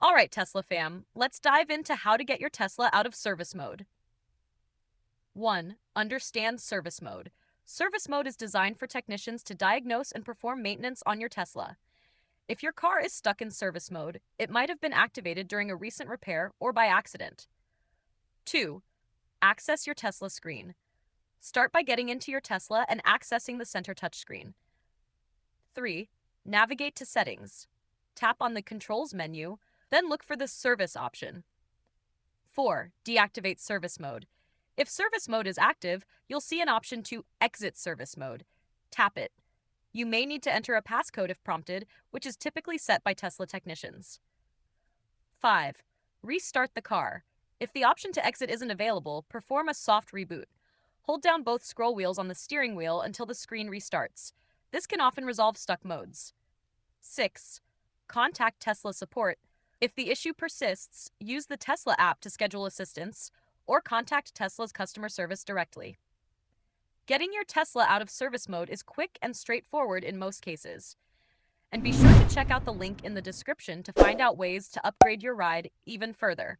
All right, Tesla fam, let's dive into how to get your Tesla out of service mode. 1. Understand service mode. Service mode is designed for technicians to diagnose and perform maintenance on your Tesla. If your car is stuck in service mode, it might have been activated during a recent repair or by accident. 2. Access your Tesla screen. Start by getting into your Tesla and accessing the center touchscreen. 3. Navigate to Settings. Tap on the Controls menu, then look for the Service option. 4. Deactivate service mode. If service mode is active, you'll see an option to exit service mode. Tap it. You may need to enter a passcode if prompted, which is typically set by Tesla technicians. 5. Restart the car. If the option to exit isn't available, perform a soft reboot. Hold down both scroll wheels on the steering wheel until the screen restarts. This can often resolve stuck modes. 6. Contact Tesla support. If the issue persists, use the Tesla app to schedule assistance or contact Tesla's customer service directly. Getting your Tesla out of service mode is quick and straightforward in most cases. And be sure to check out the link in the description to find out ways to upgrade your ride even further.